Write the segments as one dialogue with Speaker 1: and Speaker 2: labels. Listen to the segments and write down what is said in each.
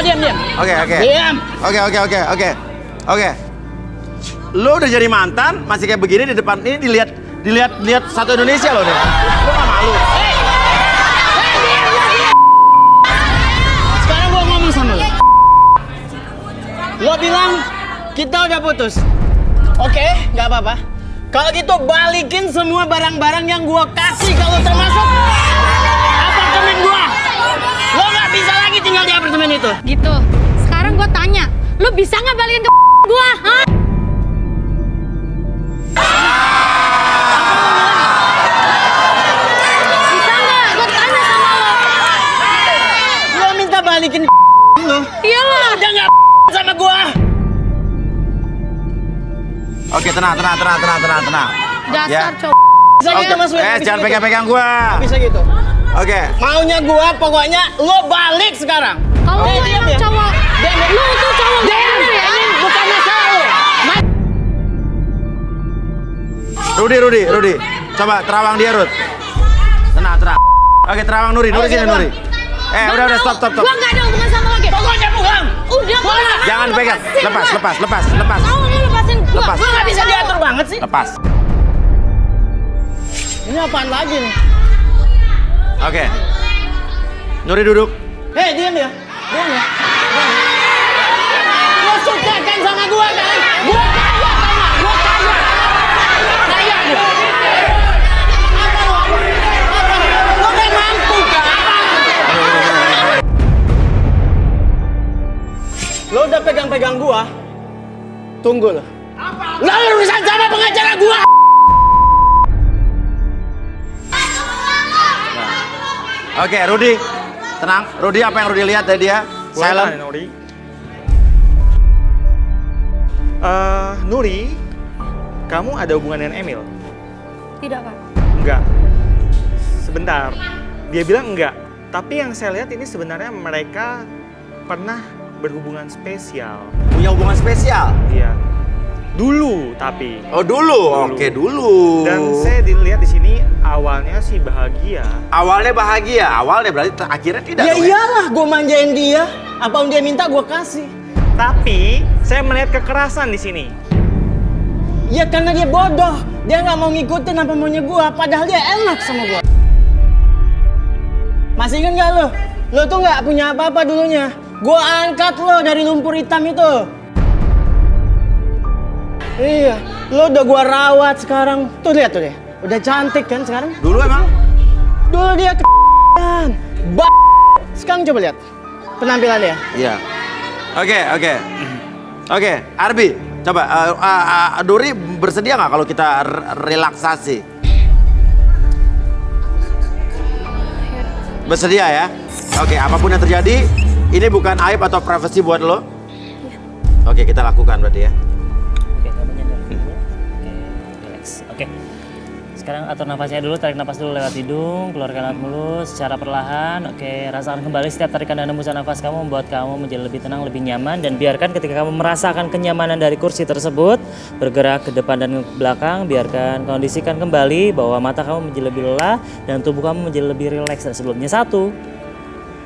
Speaker 1: diam.
Speaker 2: Oke.
Speaker 1: Diam.
Speaker 2: Oke. Lo udah jadi mantan, masih kayak begini di depan ini dilihat satu Indonesia lo deh. Lo gak malu?
Speaker 1: Sekarang gua ngomong sama lo. Lo bilang kita udah putus. Oke, nggak apa-apa. Kalau gitu balikin semua barang-barang yang gua kasih, kalau termasuk apartemen gua. Lo nggak bisa lagi tinggal di apartemen itu.
Speaker 3: Gitu. Sekarang gue tanya, lu bisa nggak balikin ke gue? Hah? Bisa nggak? Gue tanya sama lo.
Speaker 1: Lo minta balikin lo.
Speaker 3: Iya lah.
Speaker 1: Udah nggak sama gua.
Speaker 2: Oke, tenang.
Speaker 3: Dasar
Speaker 2: Ya.
Speaker 3: cowok.
Speaker 1: Bisa gitu, Mas Wil. Bisa
Speaker 2: Jangan
Speaker 1: gitu.
Speaker 2: pegang-pegang gua.
Speaker 1: Bisa gitu.
Speaker 2: Oke.
Speaker 1: Maunya gua pokoknya lo balik sekarang.
Speaker 3: Kalau lu
Speaker 1: diam
Speaker 3: emang
Speaker 1: ya.
Speaker 3: cowok, lu tuh cowok nggak bener ya.
Speaker 1: Ini bukan masalah lo.
Speaker 2: Rudi. Coba terawang dia, Rud. Tenang. Oke, terawang Nuri sini, Nuri. Udah, stop.
Speaker 3: Gua nggak ada hubungan sama lo, Gep.
Speaker 1: Pokoknya pulang.
Speaker 3: Udah, pulang.
Speaker 2: Jangan pegang. Lepas.
Speaker 3: Mau lu lepasin gua?
Speaker 2: Lepas.
Speaker 1: Lo nggak bisa diatur banget sih.
Speaker 2: Lepas.
Speaker 1: Ini apaan lagi nih?
Speaker 2: Oke. Nuri duduk.
Speaker 1: Hei, diam ya. Lo suka kan sama gua kan? Gua kaya. Kaya gua. Lo kan mampu kan? Lo udah pegang-pegang gua. Tunggu lo. Lo urusan sama pengacara gua.
Speaker 2: Oke, Rudi. Tenang. Rudi, apa yang Rudi lihat dari dia? Silent.
Speaker 4: Nuri, kamu ada hubungan dengan Emil?
Speaker 3: Tidak, Pak.
Speaker 4: Enggak. Sebentar. Dia bilang enggak. Tapi yang saya lihat ini sebenarnya mereka pernah berhubungan spesial.
Speaker 2: Punya hubungan spesial?
Speaker 4: Iya. Dulu tapi.
Speaker 2: Oh, dulu. Oke, dulu.
Speaker 4: Dan saya dilihat di sini awalnya sih bahagia.
Speaker 2: Awalnya bahagia. Awalnya berarti akhirnya tidak
Speaker 1: Ya
Speaker 2: dong,
Speaker 1: iyalah, gue manjain dia. Apa yang dia minta gue kasih.
Speaker 4: Tapi saya melihat kekerasan di sini.
Speaker 1: Ya karena dia bodoh. Dia nggak mau ngikutin apa maunya gue. Padahal dia enak sama gue. Masih ingat nggak lo? Lo tuh nggak punya apa-apa dulunya. Gue angkat lo dari lumpur hitam itu. Iya, lo udah gue rawat sekarang. Tuh lihat tuh deh. Udah cantik kan sekarang?
Speaker 2: Dulu emang?
Speaker 1: Dulu dia Sekarang coba lihat penampilannya.
Speaker 2: Iya. Oke, Arbi, coba Duri bersedia nggak kalau kita relaksasi? Bersedia ya? Oke, apapun yang terjadi, ini bukan aib atau privasi buat lo. Oke, kita lakukan berarti ya.
Speaker 5: Oke, kamu nyadar dulu. Oke, relax. Oke. Sekarang atur nafasnya dulu, tarik nafas dulu lewat hidung, keluarkan lewat mulut secara perlahan. Oke, rasakan kembali setiap tarikan dan hembusan nafas kamu membuat kamu menjadi lebih tenang, lebih nyaman. Dan biarkan ketika kamu merasakan kenyamanan dari kursi tersebut, bergerak ke depan dan ke belakang, biarkan kondisikan kembali bahwa mata kamu menjadi lebih lelah dan tubuh kamu menjadi lebih rileks dari sebelumnya. 1,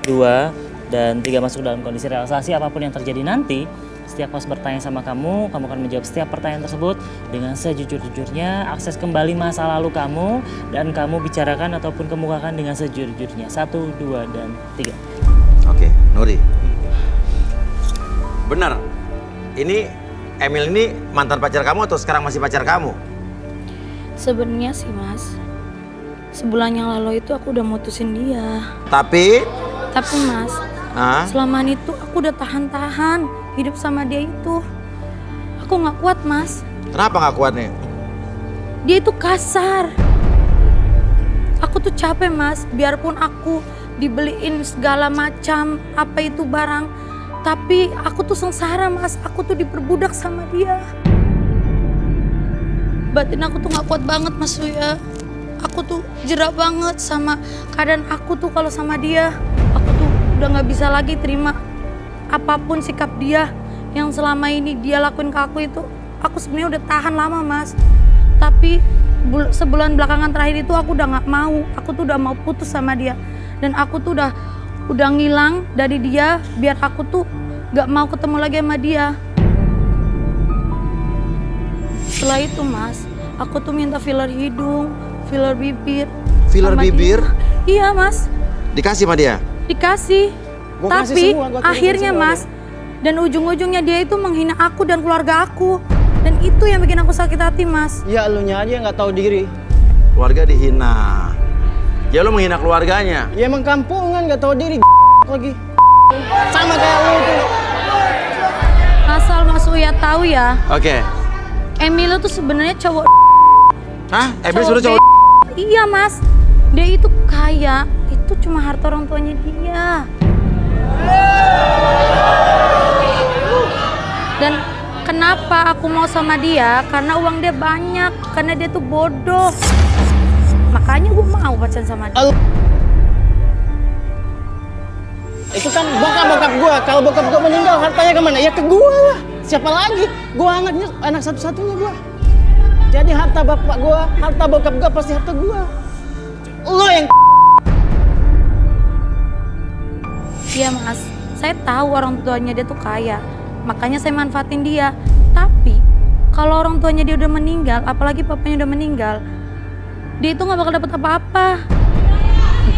Speaker 5: 2, dan 3 masuk dalam kondisi relaksasi. Apapun yang terjadi nanti, setiap host bertanya sama kamu akan menjawab setiap pertanyaan tersebut dengan sejujur-jujurnya. Akses kembali masa lalu kamu dan kamu bicarakan ataupun kemukakan dengan sejujur-jujurnya. 1, 2, dan 3.
Speaker 2: Oke, Nuri. Benar. Ini Emil ini mantan pacar kamu atau sekarang masih pacar kamu?
Speaker 3: Sebenarnya sih, Mas. Sebulan yang lalu itu aku udah mutusin dia.
Speaker 2: Tapi
Speaker 3: Mas, selama itu aku udah tahan-tahan hidup sama dia itu. Aku nggak kuat, Mas.
Speaker 2: Kenapa nggak kuat nih?
Speaker 3: Dia itu kasar. Aku tuh capek, Mas. Biarpun aku dibeliin segala macam apa itu barang, tapi aku tuh sengsara, Mas. Aku tuh diperbudak sama dia. Batin aku tuh nggak kuat banget, Mas Surya. Aku tuh jerak banget sama keadaan aku tuh kalau sama dia. Aku tuh udah nggak bisa lagi terima apapun sikap dia yang selama ini dia lakuin ke aku itu. Aku sebenarnya udah tahan lama, Mas. Tapi sebulan belakangan terakhir itu aku udah nggak mau. Aku tuh udah mau putus sama dia. Dan aku tuh udah udah ngilang dari dia biar aku tuh gak mau ketemu lagi sama dia. Setelah itu Mas, aku tuh minta filler hidung, filler bibir.
Speaker 2: Filler
Speaker 3: sama
Speaker 2: bibir?
Speaker 3: Dia. Iya Mas,
Speaker 2: Dikasih sama dia?
Speaker 3: dikasih.
Speaker 1: Gua kasih
Speaker 3: Tapi
Speaker 1: semua, gua kirim
Speaker 3: akhirnya
Speaker 1: semua
Speaker 3: Mas, dan ujung-ujungnya dia itu menghina aku dan keluarga aku. Dan itu yang bikin aku sakit hati Mas.
Speaker 1: Ya elunya aja yang nggak tahu diri.
Speaker 2: Keluarga dihina. Ya lu menghina keluarganya.
Speaker 1: Ya emang kampungan nggak tahu diri lagi. Sama kayak lu tuh.
Speaker 3: Asal Mas Uya tahu ya,
Speaker 2: Oke.
Speaker 3: Emilio tuh sebenarnya cowok.
Speaker 2: Hah? Emil suruh cowok?
Speaker 3: Iya Mas, dia itu kaya, itu cuma harta orang tuanya dia. Dan kenapa aku mau sama dia? Karena uang dia banyak, karena dia tuh bodoh. Makanya gue mau pacaran sama dia.
Speaker 1: Itu kan bokap gua. Kalau bokap gua meninggal, hartanya kemana? Ya ke gua lah. Siapa lagi? Gua anak satu-satunya gua. Jadi harta bapak gua, harta bokap gua pasti harta gua. Lo yang
Speaker 3: Iya Mas, saya tahu orang tuanya dia tuh kaya. Makanya saya manfaatin dia. Tapi kalau orang tuanya dia udah meninggal, apalagi papanya udah meninggal, dia itu nggak bakal dapet apa-apa.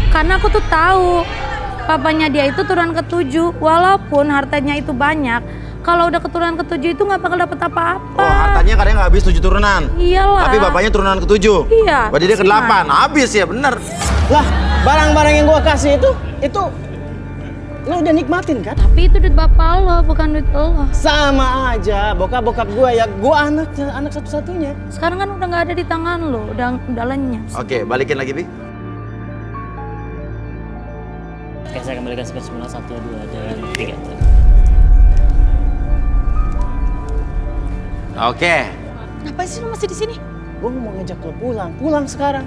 Speaker 3: Karena aku tuh tahu papanya dia itu turunan ke-7, walaupun hartanya itu banyak. Kalau udah keturunan ke-7 itu nggak bakal dapet apa-apa.
Speaker 2: Oh, hartanya kadang nggak habis 7 turunan.
Speaker 3: Iyalah.
Speaker 2: Tapi bapaknya turunan ke-7.
Speaker 3: Iya,
Speaker 2: Berarti dia
Speaker 3: terus
Speaker 2: ke-8. Habis ya, bener.
Speaker 1: lah, barang-barang yang gua kasih itu lo udah nikmatin kan?
Speaker 3: Tapi itu duit bapak lo, bukan duit lo.
Speaker 1: Sama aja, bokap gua ya gua anak satu-satunya.
Speaker 3: Sekarang kan udah nggak ada di tangan lo, udah lenyap.
Speaker 2: Oke, balikin lagi, Bi.
Speaker 5: Oke, saya kembalikan skor semula 1, 2, dan 3.
Speaker 2: Oke.
Speaker 3: Ngapain sih lo masih di sini?
Speaker 1: Gua mau ngajak lo pulang sekarang.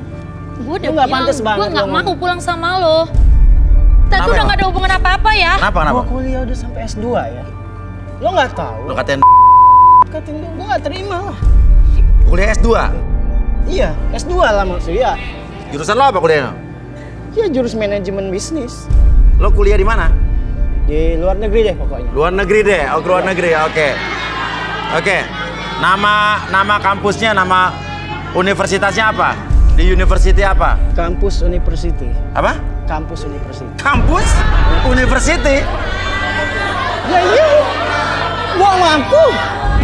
Speaker 3: Gue udah
Speaker 1: Lu nggak
Speaker 3: bilang,
Speaker 1: pantas banget
Speaker 3: gue nggak
Speaker 1: lo
Speaker 3: mau pulang sama lo. Kita tuh
Speaker 2: Kenapa
Speaker 3: udah
Speaker 2: emang?
Speaker 3: nggak ada hubungan apa-apa ya.
Speaker 2: Kenapa?
Speaker 1: Gua kuliah udah sampai S2 ya. Lo nggak tahu?
Speaker 2: Lu katain
Speaker 1: Katain gua nggak terima lah.
Speaker 2: kuliah S2.
Speaker 1: Iya, S2 lah maksudnya.
Speaker 2: Jurusan lo apa kuliahnya?
Speaker 1: Ya jurus manajemen bisnis.
Speaker 2: Lo kuliah di mana?
Speaker 1: Di luar negeri deh pokoknya.
Speaker 2: Luar negeri deh. Oh, ke luar negeri. Oke. Oke. Nama kampusnya, nama universitasnya apa? Di university apa?
Speaker 1: Kampus University.
Speaker 2: Apa?
Speaker 1: Kampus University.
Speaker 2: Kampus University.
Speaker 1: Ya iya. Gua mampu.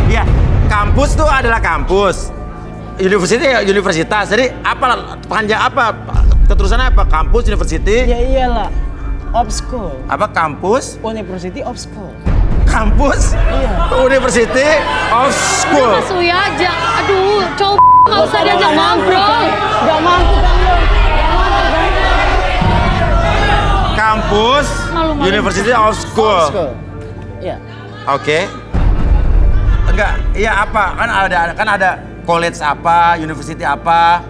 Speaker 2: Ya, kampus tuh adalah kampus. University ya universitas. Jadi apa panjang apa? Keterusannya apa? Kampus university.
Speaker 1: Ya iyalah. Of school.
Speaker 2: Apa kampus?
Speaker 1: University of school.
Speaker 2: Kampus
Speaker 1: Iya.
Speaker 2: University of School.
Speaker 3: Mas Uya aja, aduh, coba nggak usah diajak ngobrol.
Speaker 1: Gak mampu kan lo?
Speaker 2: Kampus
Speaker 3: Malu-malu.
Speaker 2: University of School.
Speaker 1: School. Iya.
Speaker 2: Oke. Enggak, iya apa? Kan ada college apa, university apa?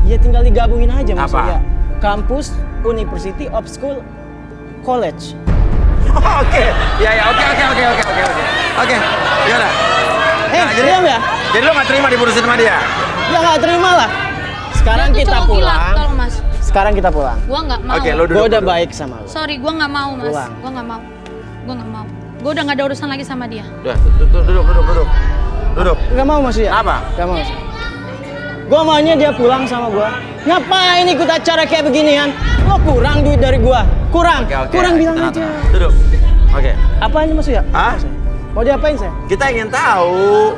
Speaker 1: Ya tinggal digabungin aja
Speaker 2: Apa?
Speaker 1: maksudnya. Kampus University of School College.
Speaker 2: Oke. Ya, oke. Oke. Ya udah. Nah,
Speaker 1: diam ya?
Speaker 2: Jadi lo nggak terima diputusin sama dia?
Speaker 1: Ya nggak terima lah. Sekarang
Speaker 3: Dia tuh
Speaker 1: kita
Speaker 3: cowok gila,
Speaker 1: pulang.
Speaker 3: tolong Mas.
Speaker 1: Sekarang kita pulang.
Speaker 3: Gua nggak mau.
Speaker 2: Oke, lo duduk.
Speaker 1: Gue udah
Speaker 2: duduk.
Speaker 1: baik sama lo.
Speaker 3: Sorry, gua nggak mau Mas.
Speaker 1: Pulang.
Speaker 3: Gua nggak mau. Gua nggak mau. Gua udah nggak ada urusan lagi sama dia.
Speaker 2: Udah, duduk.
Speaker 1: Gak mau maksudnya?
Speaker 2: Apa?
Speaker 1: Gak mau. Gue maunya dia pulang sama gue. Ngapain ikut acara kayak beginian? Lo kurang duit dari gue. Kurang.
Speaker 2: Oke.
Speaker 1: Kurang bilang
Speaker 2: Tenang,
Speaker 1: aja.
Speaker 2: tenang. Duduk. Oke.
Speaker 1: Apaan maksudnya?
Speaker 2: Hah?
Speaker 1: Mau diapain saya?
Speaker 2: Kita ingin tahu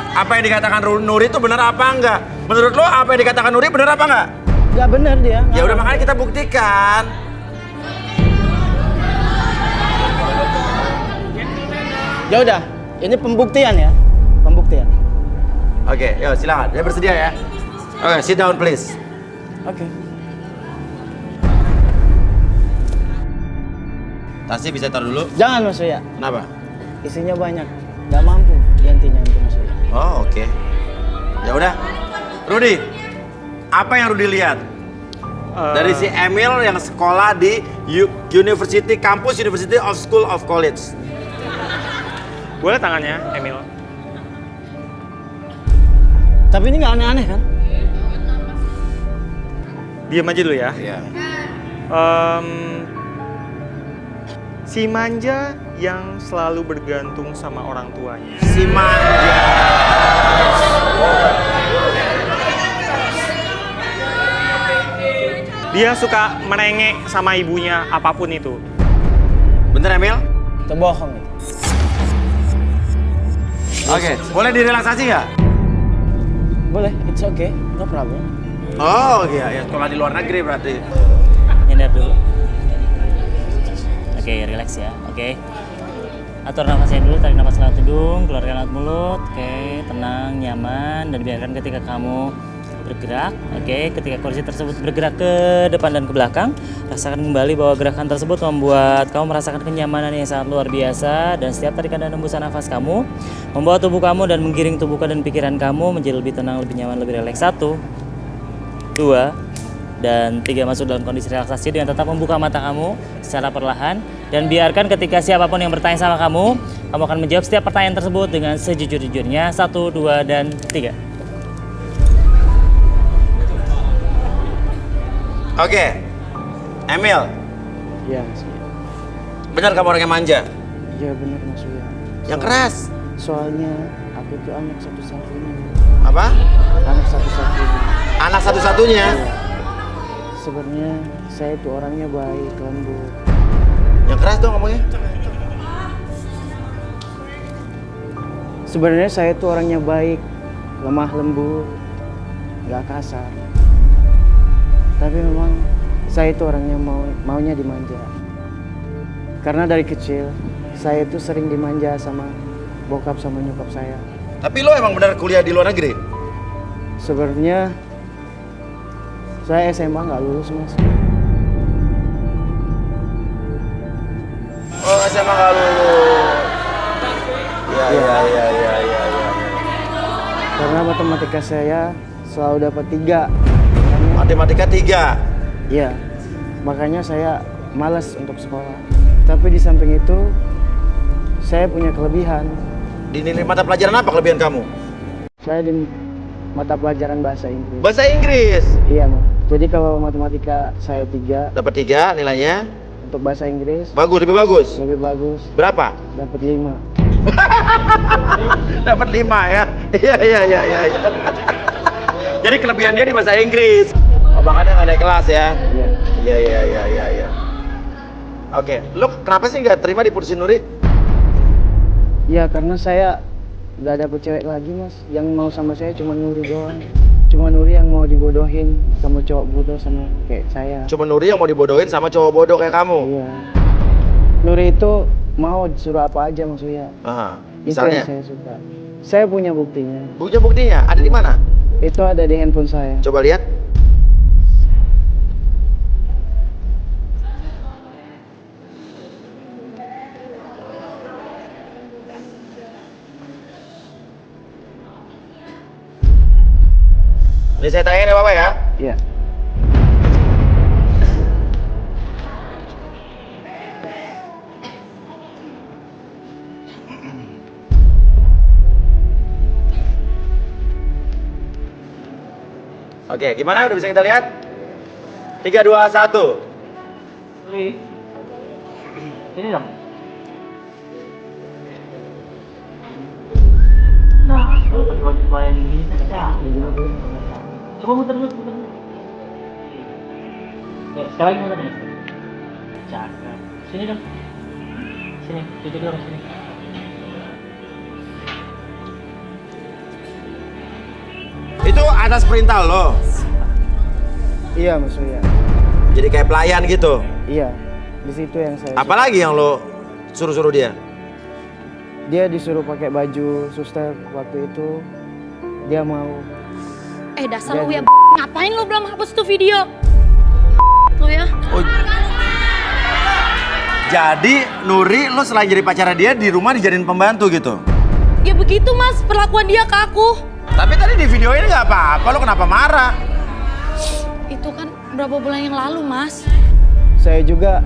Speaker 2: apa yang dikatakan Nuri itu benar apa enggak? Menurut lo apa yang dikatakan Nuri benar apa enggak?
Speaker 1: Gak bener dia.
Speaker 2: Ya udah makanya kita buktikan.
Speaker 1: Ya udah. Ini pembuktian ya. Pembuktian.
Speaker 2: Oke, yuk silakan. Dia bersedia ya. Oke, sit down please.
Speaker 1: Oke.
Speaker 2: Tasnya bisa taruh dulu.
Speaker 1: Jangan maksudnya.
Speaker 2: Kenapa?
Speaker 1: Isinya banyak. Gak mampu gantinya itu maksudnya.
Speaker 2: Oh, oke. Ya udah. Rudi, apa yang Rudi lihat? Dari si Emil yang sekolah di University Campus University of School of College.
Speaker 4: Boleh tangannya, Emil?
Speaker 1: Tapi ini gak aneh-aneh kan?
Speaker 4: Diam aja dulu ya.
Speaker 2: Iya.
Speaker 4: Si manja yang selalu bergantung sama orang tuanya.
Speaker 2: Si manja.
Speaker 4: Dia suka merengek sama ibunya apapun itu.
Speaker 2: Bener Emil?
Speaker 1: Itu bohong itu.
Speaker 2: Oke, boleh direlaksasi nggak?
Speaker 1: Boleh, it's okay, no problem.
Speaker 2: Oh iya, ya sekolah di luar negeri berarti.
Speaker 5: Nyender dulu. Oke, relax ya. Oke. Atur nafasnya dulu, tarik nafas lewat hidung, keluarkan lewat mulut. Oke, tenang, nyaman, dan biarkan ketika kamu bergerak, oke, ketika kursi tersebut bergerak ke depan dan ke belakang, rasakan kembali bahwa gerakan tersebut membuat kamu merasakan kenyamanan yang sangat luar biasa, dan setiap tarikan dan hembusan nafas kamu membawa tubuh kamu dan menggiring tubuh dan pikiran kamu menjadi lebih tenang, lebih nyaman, lebih rileks. 1, 2, dan 3 masuk dalam kondisi relaksasi dengan tetap membuka mata kamu secara perlahan, dan biarkan ketika siapapun yang bertanya sama kamu akan menjawab setiap pertanyaan tersebut dengan sejujur-jujurnya. 1, 2, dan 3.
Speaker 2: Oke, Emil,
Speaker 1: Iya Mas Uya.
Speaker 2: benar kamu orang yang manja?
Speaker 1: Iya benar Mas Uya.
Speaker 2: Yang keras?
Speaker 1: Soalnya aku tuh anak satu-satunya.
Speaker 2: Apa?
Speaker 1: Anak satu-satunya.
Speaker 2: Anak satu-satunya?
Speaker 1: Sebenarnya saya tuh orangnya baik, lembut.
Speaker 2: Yang keras dong ngomongnya.
Speaker 1: Sebenarnya saya tuh orangnya baik, lemah lembut, nggak kasar. Tapi memang saya itu orangnya maunya dimanja. Karena dari kecil saya itu sering dimanja sama bokap sama nyokap saya.
Speaker 2: Tapi lo emang benar kuliah di luar negeri?
Speaker 1: Sebenarnya saya SMA nggak lulus Mas.
Speaker 2: Oh, SMA nggak lulus. Iya.
Speaker 1: Karena matematika saya selalu dapat 3.
Speaker 2: Matematika 3.
Speaker 1: Iya, makanya saya malas untuk sekolah. Tapi di samping itu, saya punya kelebihan.
Speaker 2: Di nilai mata pelajaran apa kelebihan kamu?
Speaker 1: Saya di mata pelajaran bahasa Inggris.
Speaker 2: Bahasa Inggris.
Speaker 1: Iya, Mas. Jadi kalau matematika saya 3,
Speaker 2: Dapat 3 nilainya.
Speaker 1: untuk bahasa Inggris
Speaker 2: Bagus, lebih bagus.
Speaker 1: lebih bagus,
Speaker 2: Berapa?
Speaker 1: dapat 5.
Speaker 2: Dapat 5 ya. Iya. Jadi kelebihan dia di bahasa Inggris. Oh, makanya nggak naik kelas ya.
Speaker 1: Iya.
Speaker 2: Iya. Oke, lu kenapa sih nggak terima diputusin Nuri?
Speaker 1: Iya, karena saya nggak dapet cewek lagi, Mas. Yang mau sama saya cuma Nuri doang. Cuma Nuri yang mau dibodohin sama cowok bodoh sama kayak saya.
Speaker 2: Cuma Nuri yang mau dibodohin sama cowok bodoh kayak kamu.
Speaker 1: Iya. Nuri itu mau disuruh apa aja Mas Uya.
Speaker 2: Aha,
Speaker 1: Itu
Speaker 2: misalnya.
Speaker 1: yang saya suka. Saya punya buktinya.
Speaker 2: Buktinya ada di mana?
Speaker 1: Itu ada di handphone saya.
Speaker 2: Coba lihat. Ini saya tanyain ya Bapak ya.
Speaker 1: Iya.
Speaker 2: Oke, gimana? Udah bisa kita lihat? 3, 2, 1.
Speaker 5: Ini dong. Coba muter dulu. Oke, sekali lagi muter nih. Cakep. Sini dong. Sini, duduk dong sini.
Speaker 2: Itu atas perintah lo.
Speaker 1: Iya Mas Uya.
Speaker 2: Jadi kayak pelayan gitu.
Speaker 1: Iya. Di situ yang saya
Speaker 2: Apalagi yang lo suruh-suruh dia?
Speaker 1: Dia disuruh pakai baju suster waktu itu. Dia mau.
Speaker 3: Dasar lu
Speaker 1: Jadi-
Speaker 3: ya ngapain lu belum hapus tuh video? Lu ya.
Speaker 2: Oh. Jadi Nuri lo selain jadi pacarnya dia di rumah dijadiin pembantu gitu?
Speaker 3: Ya begitu Mas perlakuan dia ke aku.
Speaker 2: Tapi tadi di video ini nggak apa-apa, lo kenapa marah?
Speaker 3: Itu kan berapa bulan yang lalu Mas.
Speaker 1: Saya juga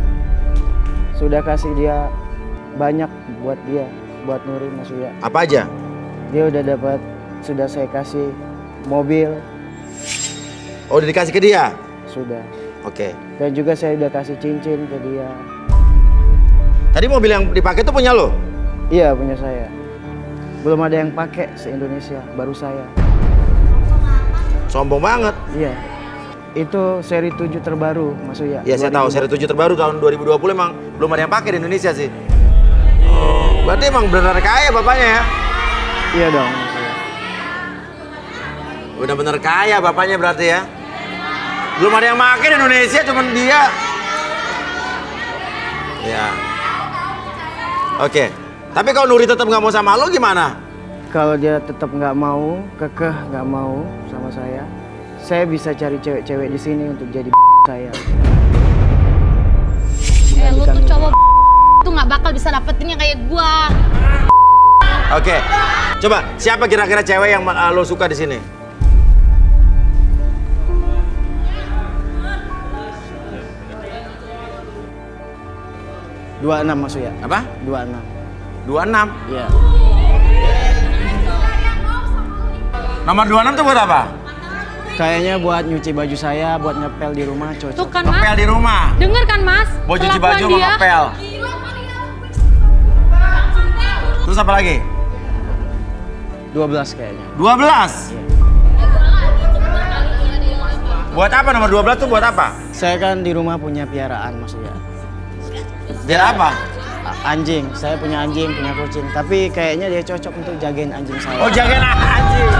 Speaker 1: sudah kasih dia banyak buat dia, buat Nuri Mas Uya.
Speaker 2: Apa aja?
Speaker 1: Dia sudah saya kasih mobil,
Speaker 2: Oh, udah dikasih ke dia?
Speaker 1: sudah.
Speaker 2: Oke.
Speaker 1: Dan juga saya udah kasih cincin ke dia.
Speaker 2: Tadi mobil yang dipakai itu punya lo?
Speaker 1: Iya, punya saya. Belum ada yang pakai se-Indonesia, baru saya.
Speaker 2: Sombong banget.
Speaker 1: Iya. Itu seri 7 terbaru, Mas Uya.
Speaker 2: Iya, saya tahu. Seri 7 terbaru tahun 2020 emang belum ada yang pakai di Indonesia sih. Oh, berarti emang benar kaya bapaknya ya?
Speaker 1: Iya dong, Mas Uya.
Speaker 2: Benar-benar kaya bapaknya berarti ya? Belum ada yang pakai di Indonesia, cuman dia. Ya. Oke. Tapi kalau Nuri tetap nggak mau sama lo gimana?
Speaker 1: Kalau dia tetap nggak mau, kekeh nggak mau sama saya bisa cari cewek-cewek di sini untuk jadi saya.
Speaker 3: Lu tuh cowok tuh nggak bakal bisa dapetin yang kayak gua.
Speaker 2: Oke. Coba siapa kira-kira cewek yang lo suka di sini?
Speaker 1: Dua 26 Mas Uya.
Speaker 2: Apa?
Speaker 1: 26.
Speaker 2: 26.
Speaker 1: Iya.
Speaker 2: Nomor 26 tuh buat apa?
Speaker 1: Kayaknya buat nyuci baju saya, buat ngepel di rumah cocok.
Speaker 3: Tuh kan Mas.
Speaker 2: Ngepel di rumah.
Speaker 3: Denger kan Mas?
Speaker 2: Mau cuci
Speaker 3: Kelakuan
Speaker 2: baju mau
Speaker 3: dia.
Speaker 2: ngepel. Terus apa lagi?
Speaker 1: 12 kayaknya.
Speaker 2: 12. Buat apa nomor 12 tuh buat apa?
Speaker 1: Saya kan di rumah punya piaraan Mas Uya.
Speaker 2: Biar apa?
Speaker 1: Anjing, saya punya anjing, punya kucing. Tapi kayaknya dia cocok untuk jagain anjing saya.
Speaker 2: Oh, jagain anjing.